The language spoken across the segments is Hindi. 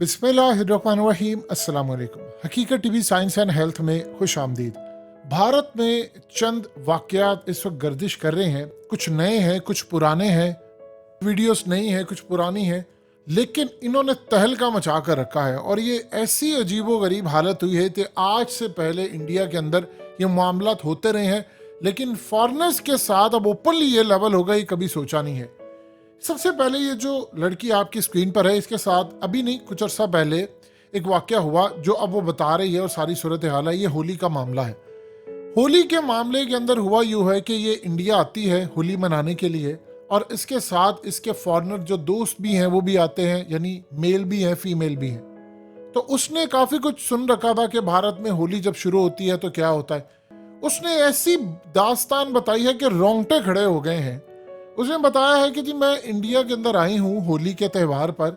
बिस्मिल्लाहिर्रहमानिर्रहीम। अस्सलाम वालेकुम। हकीकत टीवी साइंस एंड हेल्थ में खुश आमदीद। भारत में चंद वाक़यात इस वक्त गर्दिश कर रहे हैं। कुछ नए हैं, कुछ पुराने हैं, वीडियोस नई हैं, कुछ पुरानी हैं, लेकिन इन्होंने तहलका मचा कर रखा है। और ये ऐसी अजीबो गरीब हालत हुई है कि आज से पहले इंडिया के अंदर ये मामलात होते रहे हैं, लेकिन फॉरेनर्स के साथ अब ओपनली ये लेवल होगा, ये कभी सोचा नहीं है। सबसे पहले ये जो लड़की आपकी स्क्रीन पर है, इसके साथ अभी नहीं कुछ अर्सा पहले एक वाकया हुआ जो अब वो बता रही है और सारी सूरत हाल है। ये होली का मामला है। होली के मामले के अंदर हुआ यूँ है कि ये इंडिया आती है होली मनाने के लिए, और इसके साथ इसके फॉरेनर जो दोस्त भी हैं वो भी आते हैं, यानी मेल भी हैं फीमेल भी हैं। तो उसने काफ़ी कुछ सुन रखा था कि भारत में होली जब शुरू होती है तो क्या होता है। उसने ऐसी दास्तान बताई है कि रोंगटे खड़े हो गए हैं। उसने बताया है कि जी मैं इंडिया के अंदर आई हूँ होली के त्यौहार पर,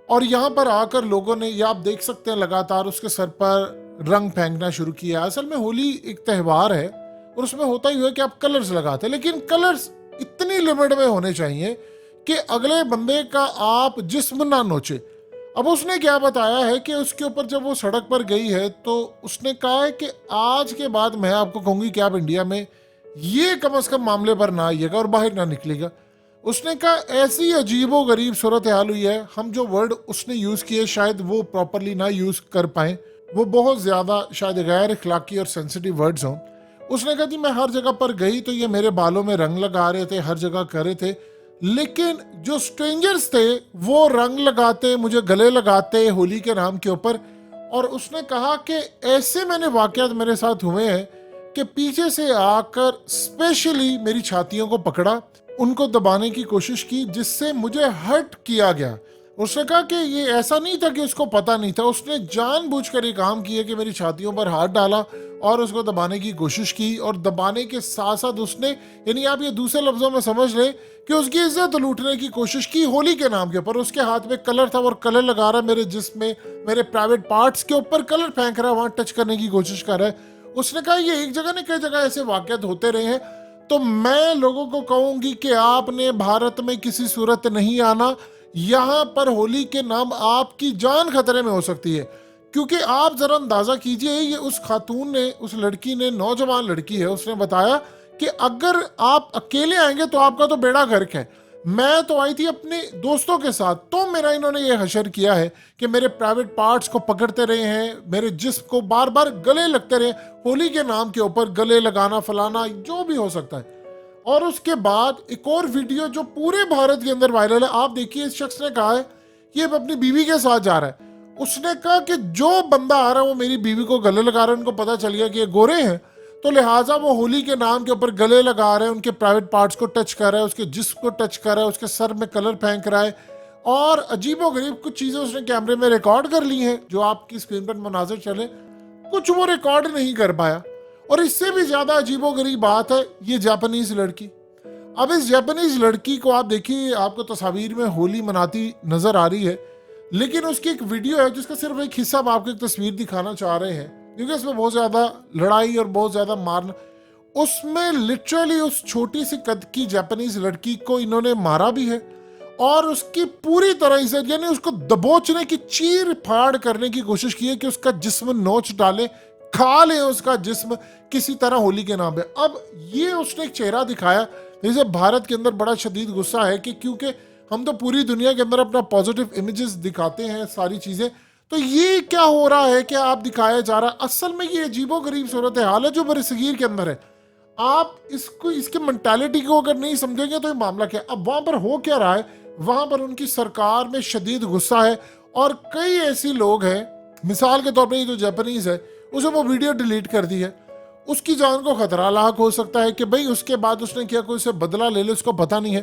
और यहाँ पर आकर लोगों ने, ये आप देख सकते हैं, लगातार उसके सर पर रंग फेंकना शुरू किया। असल में होली एक त्यौहार है और उसमें होता ही है कि आप कलर्स लगाते हैं, लेकिन कलर्स इतनी लिमिट में होने चाहिए कि अगले बंदे का आप जिस्म ना नोचे। अब उसने क्या बताया है कि उसके ऊपर जब वो सड़क पर गई है तो उसने कहा है कि आज के बाद मैं आपको कहूँगी कि आप इंडिया में ये कम से कम मामले पर ना आइएगा और बाहर ना निकलेगा। उसने कहा ऐसी अजीबो गरीब सूरत हाल हुई है, हम जो वर्ड उसने यूज़ किए शायद वो प्रॉपरली ना यूज़ कर पाए, वो बहुत ज़्यादा शायद गैर इखलाकी और सेंसिटिव वर्ड्स हों। उसने कहा जी मैं हर जगह पर गई तो ये मेरे बालों में रंग लगा रहे थे, हर जगह कर रहे थे, लेकिन जो स्ट्रेंजर्स थे वो रंग लगाते, मुझे गले लगाते होली के नाम के ऊपर। और उसने कहा कि ऐसे मैंने वाकयात मेरे साथ हुए हैं कि पीछे से आकर स्पेशली मेरी छातियों को पकड़ा, उनको दबाने की कोशिश की, जिससे मुझे हर्ट किया गया। उसने कहा कि ये ऐसा नहीं था कि उसको पता नहीं था, उसने जानबूझकर ये काम किया कि मेरी छातियों पर हाथ डाला और उसको दबाने की कोशिश की, और दबाने के साथ साथ उसने, यानी आप ये दूसरे लफ्जों में समझ लें कि उसकी इज्जत लूटने की कोशिश की होली के नाम के ऊपर। उसके हाथ में कलर था और कलर लगा रहा है मेरे जिस्म में, मेरे प्राइवेट पार्ट्स के ऊपर कलर फेंक रहा है, वहां टच करने की कोशिश कर रहा है। उसने कहा ये एक जगह नहीं कई जगह ऐसे वाकयात होते रहे हैं। तो मैं लोगों को कहूंगी कि आपने भारत में किसी सूरत नहीं आना, यहां पर होली के नाम आपकी जान खतरे में हो सकती है। क्योंकि आप जरा अंदाजा कीजिए, ये उस खातून ने, उस लड़की ने, नौजवान लड़की है, उसने बताया कि अगर आप अकेले आएंगे तो आपका तो बेड़ा गर्क है। मैं तो आई थी अपने दोस्तों के साथ, तो मेरा इन्होंने ये हशर किया है कि मेरे प्राइवेट पार्ट्स को पकड़ते रहे हैं, मेरे जिस्म को बार बार गले लगते रहे, होली के नाम के ऊपर गले लगाना, फलाना, जो भी हो सकता है। और उसके बाद एक और वीडियो जो पूरे भारत के अंदर वायरल है, आप देखिए, इस शख्स ने कहा है कि ये अपनी बीवी के साथ जा रहा है। उसने कहा कि जो बंदा आ रहा है वो मेरी बीवी को गले लगा रहा है, उनको पता चल गया कि ये गोरे हैं, तो लिहाजा वो होली के नाम के ऊपर गले लगा रहे हैं, उनके प्राइवेट पार्ट्स को टच कर रहा है, उसके जिस्म को टच कर रहा है, उसके सर में कलर फेंक रहा है। और अजीबो गरीब कुछ चीज़ें उसने कैमरे में रिकॉर्ड कर ली हैं, जो आपकी स्क्रीन पर मुनाज़र चले, कुछ वो रिकॉर्ड नहीं कर पाया। और इससे भी ज़्यादा अजीबो गरीब बात है ये जापानीज़ लड़की। अब इस जापानीज़ लड़की को आप देखिए, आपको तस्वीर में होली मनाती नज़र आ रही है, लेकिन उसकी एक वीडियो है जिसका सिर्फ एक हिस्सा हम आपको एक तस्वीर दिखाना चाह रहे हैं, क्योंकि इसमें बहुत ज़्यादा लड़ाई और बहुत ज़्यादा मारना, उसमें लिटरली उस छोटी सी कद की जापानीज लड़की को इन्होंने मारा भी है, और उसकी पूरी तरह से, यानी उसको दबोचने की, चीर फाड़ करने की कोशिश की है कि उसका जिस्म नोच डाले, खा ले उसका जिस्म किसी तरह होली के नाम पे। अब ये उसने एक चेहरा दिखाया जैसे भारत के अंदर बड़ा शदीद गुस्सा है कि क्योंकि हम तो पूरी दुनिया के अंदर अपना पॉजिटिव इमेजेस दिखाते हैं, सारी चीज़ें, तो ये क्या हो रहा है कि आप दिखाया जा रहा है। असल में ये अजीबो गरीब सूरत हाल है जो बरसगीर के अंदर है। आप इसको, इसके मेंटालिटी को अगर नहीं समझेंगे तो ये मामला क्या। अब वहाँ पर हो क्या रहा है, वहाँ पर उनकी सरकार में शदीद गुस्सा है, और कई ऐसी लोग हैं, मिसाल के तौर पर ये जो जापानीज़ है उसे वो वीडियो डिलीट कर दी है, उसकी जान को खतरा लाक हो सकता है कि भाई उसके बाद उसने क्या कोई से बदला ले ले, उसको पता नहीं है।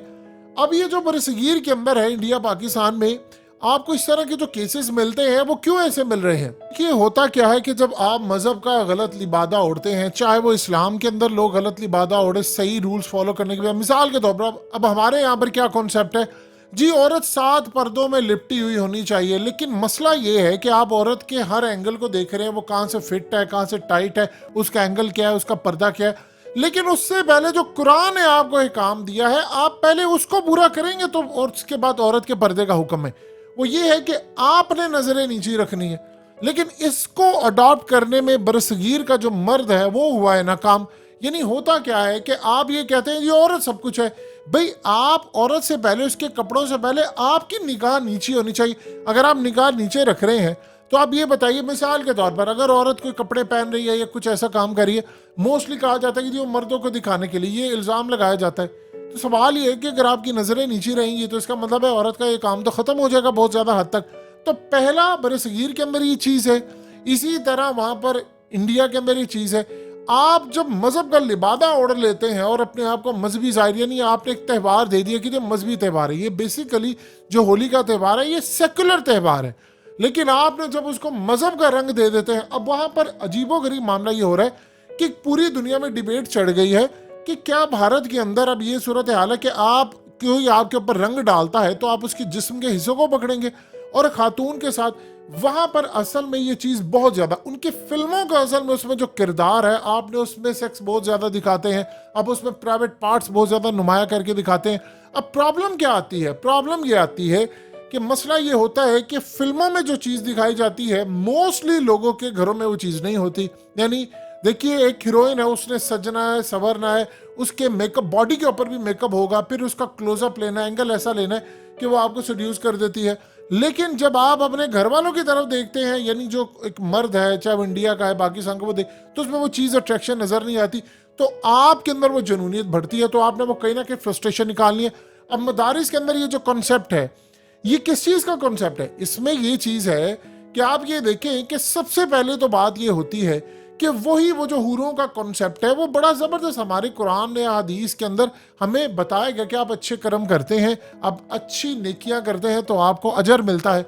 अब ये जो बरसगीर के अंदर है, इंडिया पाकिस्तान में, आपको इस तरह के जो केसेस मिलते हैं वो क्यों ऐसे मिल रहे हैं। कि होता क्या है कि जब आप मजहब का गलत लिबादा ओढ़ते हैं, चाहे वो इस्लाम के अंदर लोग गलत लिबादा ओढ़े सही रूल्स फॉलो करने के बाद, मिसाल के तौर पर अब हमारे यहाँ पर क्या कॉन्सेप्ट है जी, औरत 7 पर्दों में लिपटी हुई होनी चाहिए, लेकिन मसला ये है कि आप औरत के हर एंगल को देख रहे हैं, वो कहाँ से फिट है, कहाँ से टाइट है, उसका एंगल क्या है, उसका पर्दा क्या है। लेकिन उससे पहले जो कुरान ने आपको एक काम दिया है, आप पहले उसको पूरा करेंगे तो, और उसके बाद औरत के पर्दे का हुक्म है। वो ये है कि आपने नजरें नीचे रखनी है। लेकिन इसको अडॉप्ट करने में बरसगीर का जो मर्द है वो हुआ है नाकाम। यानी होता क्या है कि आप ये कहते हैं ये औरत सब कुछ है। भाई आप औरत से पहले, उसके कपड़ों से पहले आपकी निगाह नीचे होनी चाहिए। अगर आप निगाह नीचे रख रहे हैं तो आप ये बताइए, मिसाल के तौर पर अगर औरत कोई कपड़े पहन रही है या कुछ ऐसा काम कर रही है, मोस्टली कहा जाता है कि वो मर्दों को दिखाने के लिए, ये इल्ज़ाम लगाया जाता है। तो सवाल ये है कि अगर आपकी नज़रें नीचे रहेंगी तो इसका मतलब है औरत का ये काम तो ख़त्म हो जाएगा बहुत ज़्यादा हद तक। तो पहला बरसगीर के अंदर ये चीज़ है। इसी तरह वहाँ पर इंडिया के अंदर ये चीज़ है। आप जब मजहब का लिबादा ओढ़ लेते हैं और अपने आप को मजहबी ज़ाहिर, यानी आपने एक त्यौहार दे दिया कि ये मजहबी त्यौहार है, ये बेसिकली जो होली का त्यौहार है ये सेकुलर त्यौहार है, लेकिन आपने जब उसको मजहब का रंग दे देते हैं, अब वहाँ पर अजीबोगरीब मामला ये हो रहा है कि पूरी दुनिया में डिबेट चढ़ गई है कि क्या भारत के अंदर अब ये सूरत हाल है कि आप कोई आपके ऊपर रंग डालता है तो आप उसके जिस्म के हिस्सों को पकड़ेंगे और खातून के साथ। वहां पर असल में ये चीज बहुत ज्यादा उनकी फिल्मों का, असल में उसमें जो किरदार है, आपने उसमें सेक्स बहुत ज्यादा दिखाते हैं, अब उसमें प्राइवेट पार्ट्स बहुत ज्यादा नुमाया करके दिखाते हैं। अब प्रॉब्लम क्या आती है? प्रॉब्लम ये आती है कि मसला ये होता है कि फिल्मों में जो चीज दिखाई जाती है मोस्टली लोगों के घरों में वो चीज नहीं होती। यानी देखिए, एक हीरोइन है, उसने सजना है, संवरना है, उसके मेकअप, बॉडी के ऊपर भी मेकअप होगा, फिर उसका क्लोजअप लेना है, एंगल ऐसा लेना है कि वो आपको सेड्यूस कर देती है। लेकिन जब आप अपने घर वालों की तरफ देखते हैं, यानी जो एक मर्द है, चाहे वो इंडिया का है, पाकिस्तान का, वो देख तो उसमें वो चीज़ अट्रैक्शन नजर नहीं आती, तो आपके अंदर वो जुनूनियत बढ़ती है, तो आपने वो कहीं ना कहीं फ्रस्ट्रेशन निकालनी है। अब मदारिस के अंदर ये जो कॉन्सेप्ट है, ये किस चीज़ का कॉन्सेप्ट है? इसमें ये चीज़ है कि आप ये देखें कि सबसे पहले तो बात ये होती है कि वो जो हूरों का कॉन्सेप्ट है वो बड़ा ज़बरदस्त हमारे कुरान या हदीस के अंदर हमें बताया गया कि आप अच्छे कर्म करते हैं, आप अच्छी नेकियां करते हैं तो आपको अजर मिलता है।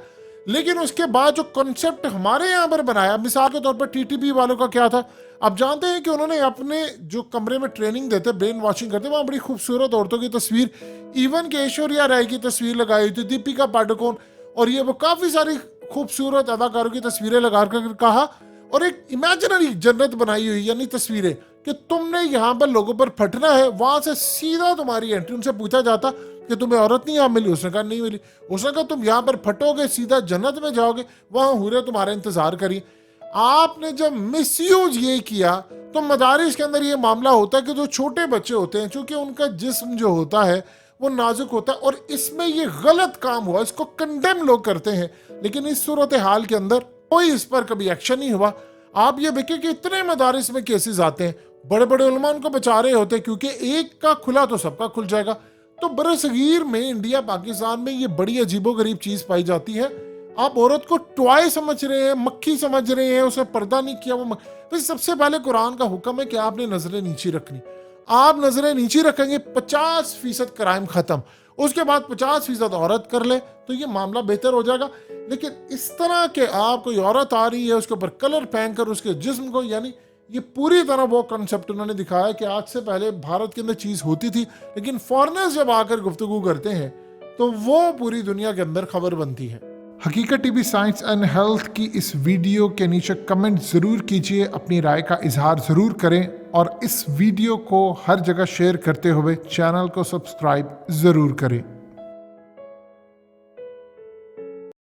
लेकिन उसके बाद जो कॉन्सेप्ट हमारे यहाँ पर बनाया, मिसाल के तौर पर टीटीपी वालों का क्या था, आप जानते हैं कि उन्होंने अपने जो कमरे में ट्रेनिंग देते, ब्रेन वॉशिंग करते, वहाँ बड़ी खूबसूरत औरतों की तस्वीर, इवन के ऐश्वर्या राय की तस्वीर लगाई हुई थी, दीपिका पाडुकोण, और ये वो काफ़ी सारी खूबसूरत अदाकारों की तस्वीरें लगा कर कहा, और एक इमेजिनरी जन्नत बनाई हुई, यानी तस्वीरें कि तुमने यहाँ पर लोगों पर फटना है, वहां से सीधा तुम्हारी एंट्री। उनसे पूछा जाता कि तुम्हें औरत नहीं यहाँ मिली, उसने कहा नहीं मिली, उसने कहा तुम यहाँ पर फटोगे सीधा जन्नत में जाओगे, वहां हूरें तुम्हारा इंतजार करिए। आपने जब मिसयूज ये किया तो मदारिस के अंदर ये मामला होता है कि जो छोटे बच्चे होते हैं, चूंकि उनका जिस्म जो होता है वो नाजुक होता है, और इसमें ये गलत काम हुआ, इसको कंडेम लोग करते हैं, लेकिन इस सूरत हाल के अंदर कोई इस पर कभी एक्शन नहीं हुआ। आप ये देखें कि इतने मदारिस में केसेस आते हैं, बड़े बड़े उलमा उनको बचा रहे होते हैं, क्योंकि एक का खुला तो सबका खुल जाएगा। तो बरसगीर में, इंडिया पाकिस्तान में ये बड़ी अजीबोगरीब चीज पाई जाती है। आप औरत को टॉय समझ रहे हैं, मक्खी समझ रहे हैं, उसे पर्दा नहीं किया वो तो सबसे पहले कुरान का हुक्म है कि आपने नजरें नीचे रखनी। आप नजरें नीचे रखेंगे 50% क्राइम खत्म, उसके बाद 50% औरत कर ले तो ये मामला बेहतर हो जाएगा। लेकिन इस तरह के आप कोई औरत आ रही है, उसके ऊपर कलर फेंक कर उसके जिस्म को, यानी ये पूरी तरह वो कॉन्सेप्ट उन्होंने दिखाया कि आज से पहले भारत के अंदर चीज होती थी, लेकिन फॉरेनर्स जब आकर गुफ्तगू करते हैं तो वो पूरी दुनिया के अंदर खबर बनती है। हकीकत टीवी साइंस एंड हेल्थ की इस वीडियो के नीचे कमेंट जरूर कीजिए, अपनी राय का इजहार जरूर करें, और इस वीडियो को हर जगह शेयर करते हुए चैनल को सब्सक्राइब जरूर करें।